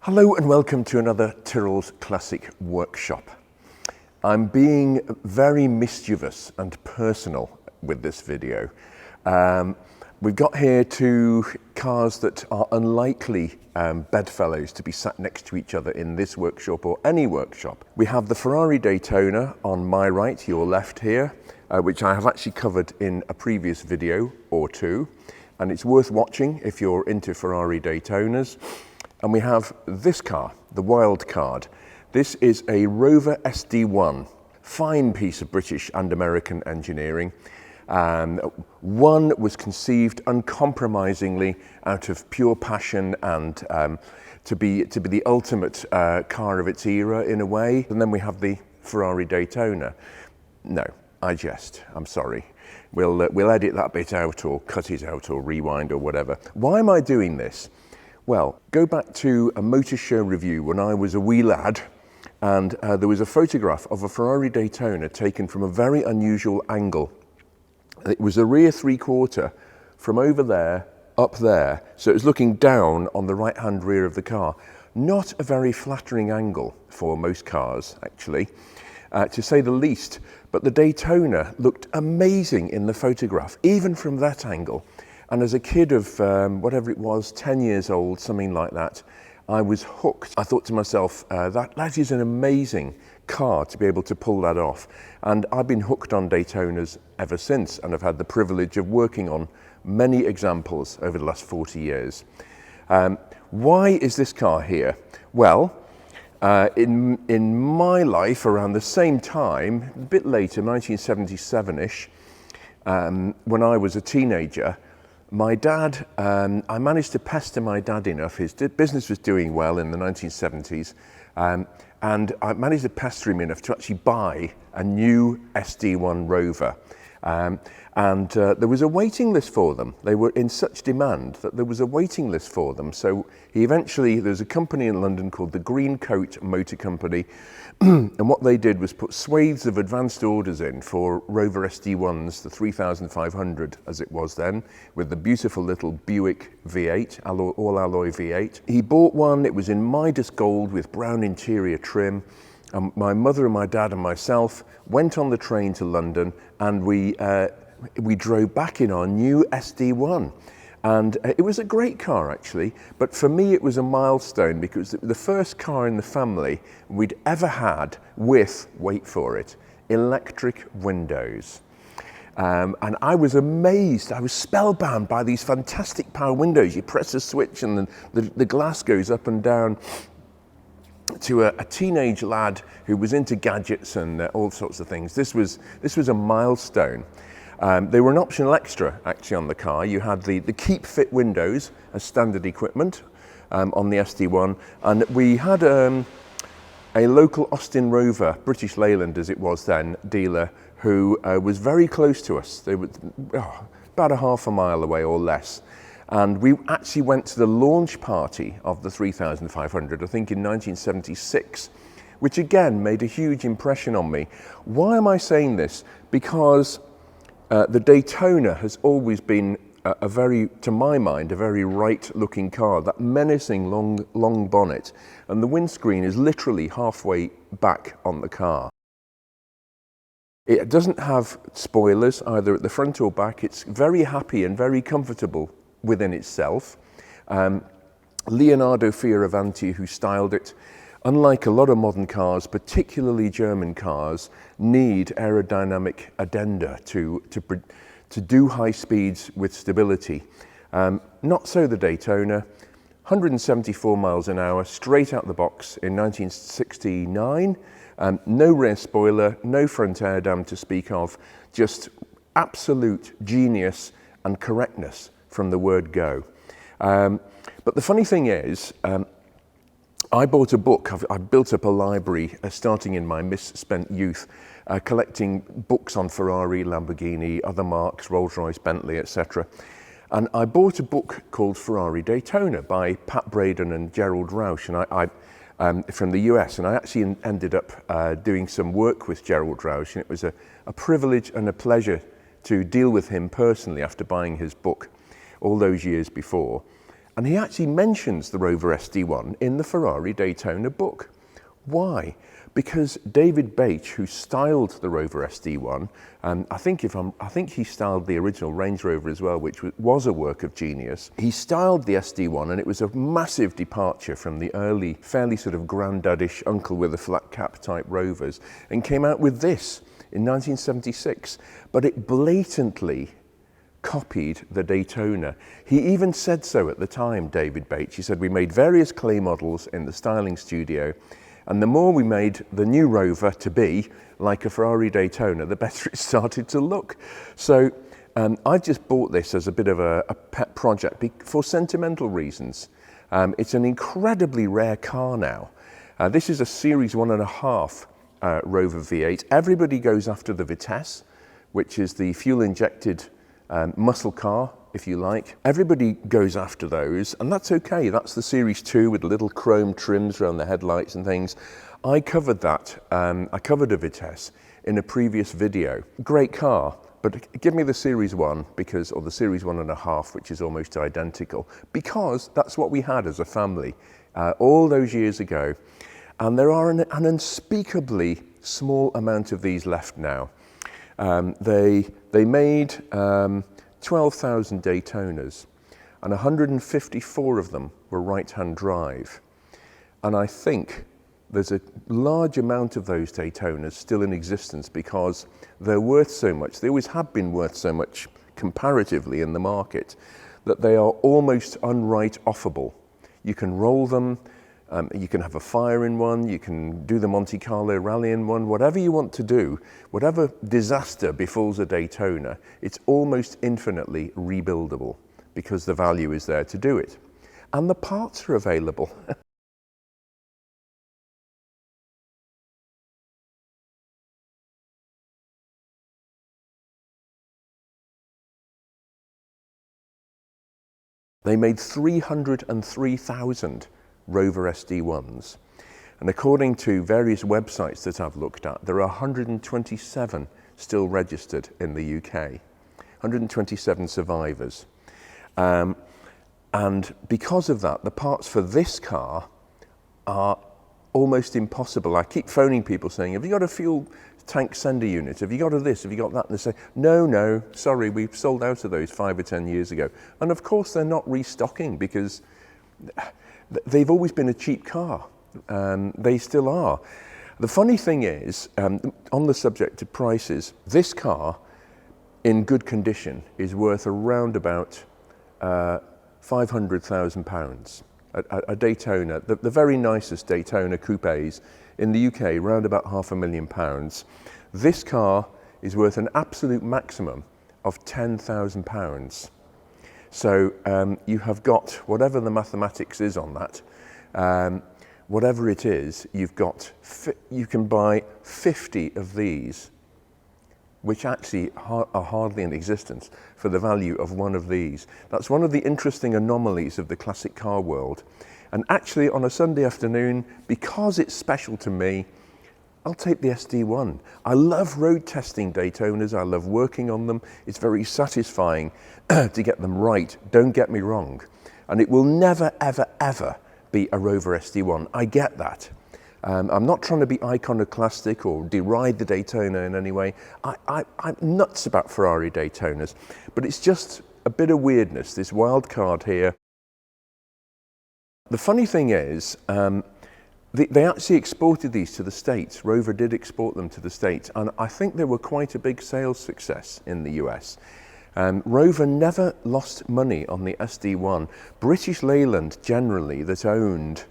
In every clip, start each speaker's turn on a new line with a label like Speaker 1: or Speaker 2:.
Speaker 1: Hello and welcome to another Tyrrell's Classic Workshop. I'm being very mischievous and personal with this video. We've got here two cars that are unlikely bedfellows to be sat next to each other in this workshop or any workshop. We have the Ferrari Daytona on my right, your left here, which I have actually covered in a previous video or two, and it's worth watching if you're into Ferrari Daytonas. And we have this car, the wild card. This is a Rover SD1, fine piece of British and American engineering. One was conceived uncompromisingly out of pure passion and to be the ultimate car of its era in a way. And then we have the Ferrari Daytona. No, I jest, I'm sorry. We'll edit that bit out or cut it out or rewind or whatever. Why am I doing this? Well, go back to a motor show review when I was a wee lad, and there was a photograph of a Ferrari Daytona taken from a very unusual angle. It was a rear three-quarter from over there, up there, so it was looking down on the right-hand rear of the car. Not a very flattering angle for most cars, actually, to say the least, but the Daytona looked amazing in the photograph, even from that angle. And as a kid of whatever it was, 10 years old, something like that, I was hooked. I thought to myself, that is an amazing car to be able to pull that off. And I've been hooked on Daytonas ever since, and I've had the privilege of working on many examples over the last 40 years. Why is this car here? Well, in my life, around the same time, a bit later, 1977-ish, when I was a teenager, my dad, I managed to pester my dad enough. His business was doing well in the 1970s, and I managed to pester him enough to actually buy a new SD1 Rover. There was a waiting list for them. They were in such demand that there was a waiting list for them. So there's a company in London called the Green Coat Motor Company, and what they did was put swathes of advanced orders in for Rover SD1s, the 3500 as it was then, with the beautiful little Buick V8, all-alloy V8. He bought one, it was in Midas gold with brown interior trim. My mother and my dad and myself went on the train to London, and we drove back in our new SD1. And it was a great car, actually, but for me it was a milestone because it was the first car in the family we'd ever had with, wait for it, electric windows. And I was amazed, I was spellbound by these fantastic power windows. You press a switch and the glass goes up and down. To a teenage lad who was into gadgets and all sorts of things, this was a milestone. They were an optional extra actually on the car. You had the keep fit windows as standard equipment on the SD1, and we had a local Austin Rover, British Leyland as it was then, dealer who was very close to us. They were about a half a mile away or less. And we actually went to the launch party of the 3500, I think in 1976, which again made a huge impression on me. Why am I saying this? Because the Daytona has always been to my mind, a very right-looking car, that menacing long bonnet, and the windscreen is literally halfway back on the car. It doesn't have spoilers either at the front or back. It's very happy and very comfortable within itself. Leonardo Fioravanti, who styled it, unlike a lot of modern cars, particularly German cars, need aerodynamic addenda to do high speeds with stability. Not so the Daytona. 174 miles an hour, straight out the box in 1969. No rear spoiler, no front air dam to speak of, just absolute genius and correctness from the word go. But the funny thing is, I bought a book. I built up a library starting in my misspent youth, collecting books on Ferrari, Lamborghini, other marques, Rolls-Royce, Bentley, etc. And I bought a book called Ferrari Daytona by Pat Braden and Gerald Rausch, and from the US. And I actually ended up doing some work with Gerald Rausch, and it was a privilege and a pleasure to deal with him personally after buying his book all those years before. And he actually mentions the Rover SD1 in the Ferrari Daytona book. Why? Because David Bache, who styled the Rover SD1, I think he styled the original Range Rover as well, which was a work of genius. He styled the SD1, and it was a massive departure from the early, fairly sort of granddaddish uncle with a flat cap type Rovers, and came out with this in 1976. But it blatantly copied the Daytona. He even said so at the time, David Bache. He said, we made various clay models in the styling studio, and the more we made the new Rover to be like a Ferrari Daytona, the better it started to look. So I just bought this as a bit of a pet project for sentimental reasons. It's an incredibly rare car now. This is a Series 1.5 Rover V8. Everybody goes after the Vitesse, which is the fuel-injected muscle car, if you like. Everybody goes after those, and that's okay. That's the Series 2 with little chrome trims around the headlights and things. I covered that. I covered a Vitesse in a previous video. Great car, but give me the Series 1 or the Series 1.5, which is almost identical, because that's what we had as a family all those years ago. And there are an unspeakably small amount of these left now. They made 12,000 Daytonas, and 154 of them were right-hand drive. And I think there's a large amount of those Daytonas still in existence because they're worth so much. They always have been worth so much comparatively in the market that they are almost unwrite-offable. You can roll them, you can have a fire in one, you can do the Monte Carlo rally in one, whatever you want to do, whatever disaster befalls a Daytona, it's almost infinitely rebuildable because the value is there to do it. And the parts are available. They made 303,000 Rover SD1s. And according to various websites that I've looked at, there are 127 still registered in the UK, 127 survivors. And because of that, the parts for this car are almost impossible. I keep phoning people saying, have you got a fuel tank sender unit? Have you got a this? Have you got that? And they say, no, sorry, we've sold out of those 5 or 10 years ago. And of course they're not restocking because they've always been a cheap car. They still are. The funny thing is, on the subject of prices, this car in good condition is worth around about £500,000. A Daytona, the very nicest Daytona coupes in the UK, around about £500,000. This car is worth an absolute maximum of £10,000. So you have got, whatever the mathematics is on that, whatever it is, you can buy 50 of these, which actually are hardly in existence, for the value of one of these. That's one of the interesting anomalies of the classic car world. And actually on a Sunday afternoon, because it's special to me, I'll take the SD1. I love road testing Daytonas. I love working on them. It's very satisfying to get them right. Don't get me wrong. And it will never, ever, ever be a Rover SD1. I get that. I'm not trying to be iconoclastic or deride the Daytona in any way. I'm nuts about Ferrari Daytonas, but it's just a bit of weirdness, this wild card here. The funny thing is, they actually exported these to the States. Rover did export them to the States, and I think they were quite a big sales success in the US. Rover never lost money on the SD1. British Leyland generally, that owned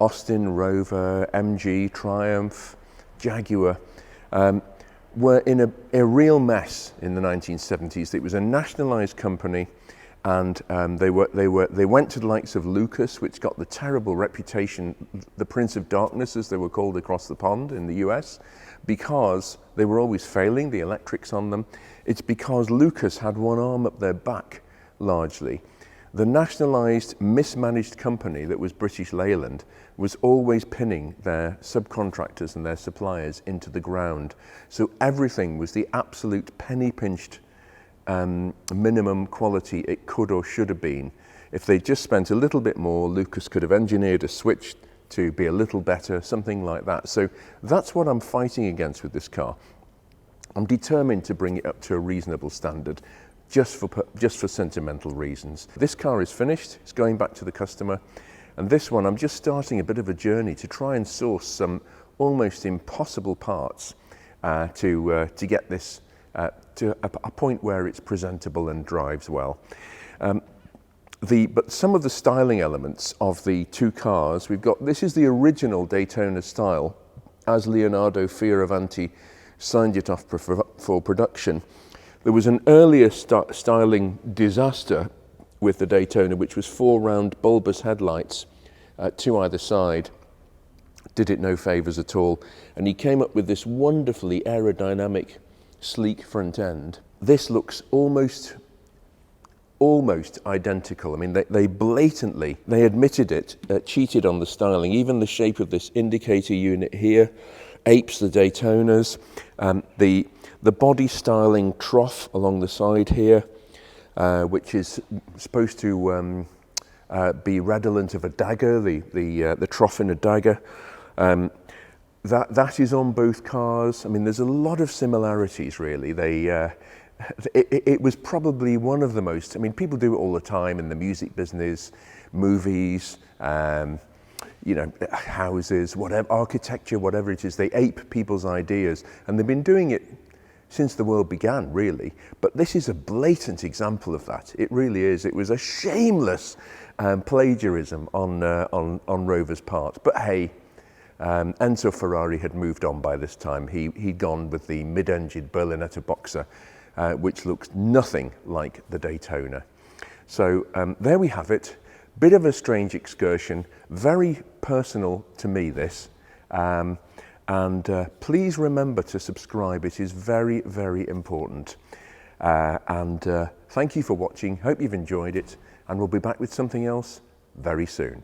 Speaker 1: Austin, Rover, MG, Triumph, Jaguar, were in a real mess in the 1970s. It was a nationalised company, and they went to the likes of Lucas, which got the terrible reputation, the Prince of Darkness, as they were called across the pond in the US, because they were always failing, the electrics on them. It's because Lucas had one arm up their back, largely. The nationalised, mismanaged company that was British Leyland was always pinning their subcontractors and their suppliers into the ground. So everything was the absolute penny-pinched minimum quality it could or should have been. If they just spent a little bit more, Lucas could have engineered a switch to be a little better, something like that. So that's what I'm fighting against with this car. I'm determined to bring it up to a reasonable standard, just for sentimental reasons. This car is finished, it's going back to the customer, and this one I'm just starting a bit of a journey to try and source some almost impossible parts to get this to a point where it's presentable and drives well. But some of the styling elements of the two cars, this is the original Daytona style, as Leonardo Fioravanti signed it off for production. There was an earlier styling disaster with the Daytona, which was 4 round bulbous headlights, 2 either side. Did it no favours at all. And he came up with this wonderfully aerodynamic, sleek front end. This looks almost identical. I mean, they blatantly, they admitted it, cheated on the styling. Even the shape of this indicator unit here apes the Daytonas. The body styling trough along the side here, which is supposed to be redolent of a dagger, the trough in a dagger. That is on both cars. I mean, there's a lot of similarities, really. It was probably one of the most, I mean, people do it all the time in the music business, movies, you know, houses, whatever, architecture, whatever it is. They ape people's ideas, and they've been doing it since the world began, really. But this is a blatant example of that. It really is. It was a shameless plagiarism on Rover's part. But hey, Enzo Ferrari had moved on by this time. He'd gone with the mid-engined Berlinetta Boxer, which looks nothing like the Daytona. So there we have it. Bit of a strange excursion, very personal to me, this. And please remember to subscribe. It is very, very important. Thank you for watching. Hope you've enjoyed it, and we'll be back with something else very soon.